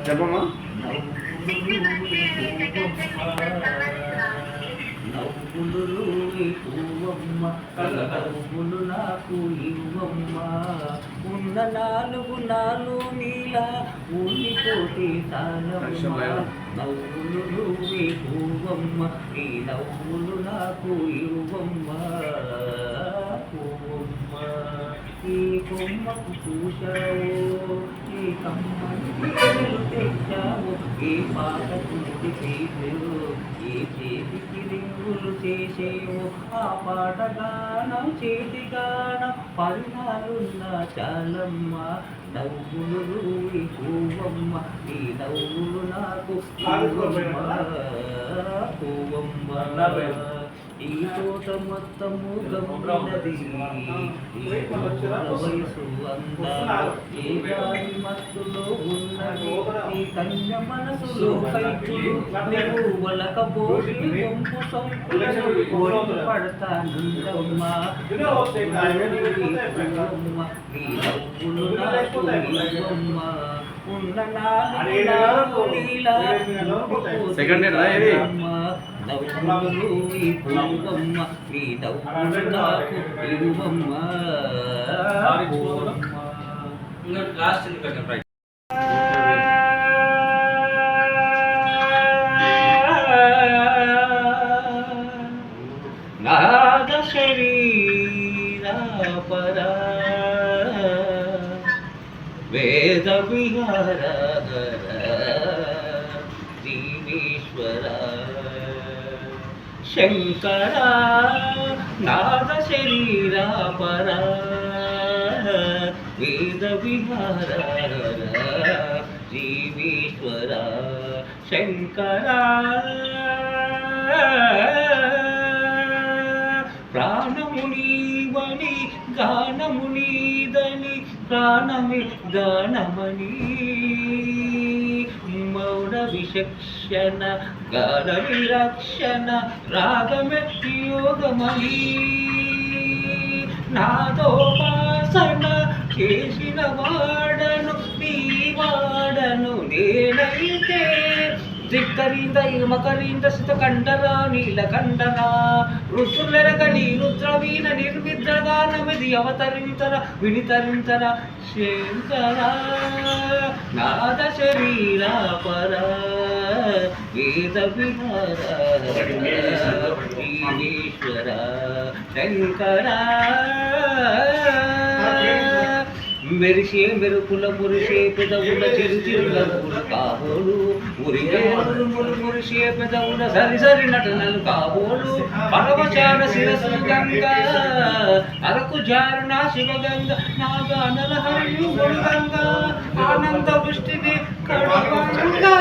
చెప్పమ్మా. నవ్వులు పువ్వమ్మ నవ్వులు నాకు ఇవ్వమ్మ ఉన్న 4 నాలు నీలా ఉండిపోతే తాళమ్మ నవ్వులు పువ్వమ్మ ఈ నవ్వులు నాకు ఇవ్వమ్మ పువ్వమ్మ ఈ కొమ్మకు చూశావు ఈ కమ్మని తెచ్చావు ఈ పాటకు చేసేవు ఈ చేతికి రింగులు చేసేవు ఆ పాట గానం చేతి గానం పరిణాలున్న చాలమ్మ నవ్వులు పువ్వమ్మ ఈ నవ్వులు నాకు పువ్వమ్మ ఈ తోట మొత్తము గమ్మున్నది వయసు అందాలు ఏ గాలి మత్తులో ఉన్నది ఈ కన్య మనసులో కైపులు నువ్వు వలకపోసి వంపు సొంపులు పడతానుందమ్మా ఈ నవ్వులు నాకు ఇవ్వమ్మ ఉన్న 4 నీలా నవ్వులు పువ్వమ్మ ఈ నవ్వులు నాకు ఇవ్వమ్మ నాద శరీర పరా వేద విహార దీనేశ్వర శంకర నాద శరీర పర వేద విహార జీవేశ్వర శంకర ప్రాణమునీవని గానమునీదని ప్రాణమి గానమని మౌన విచక్షణ గాన విరక్షణ రాగమే యోగమని నాదోపాసన చేసిన వాడను నీ వాడను నేనైతే దిక్కరింద ఇమకరింద సుత కండరా నీలకండరా రుద్రులెరగని రుద్రవీణ నిర్విద్రగానమిది అవతరింతర వినితరింతర శంకర నాద శరీర పర వేద విహార ఈశ్వర శంకర మెరిసే మెరుపుల మురిసే పెదవుల చిరుచిరునవ్వులు కాబోలు మురిగేలు మురిసే పెదవుల సరి సరి నటనలు కాబోలు పరవశాన శిరసు గంగ అరకు జారుణ శివగంగ నాగానల హరియు గంగ ఆనంద వృష్టిని కడగంగా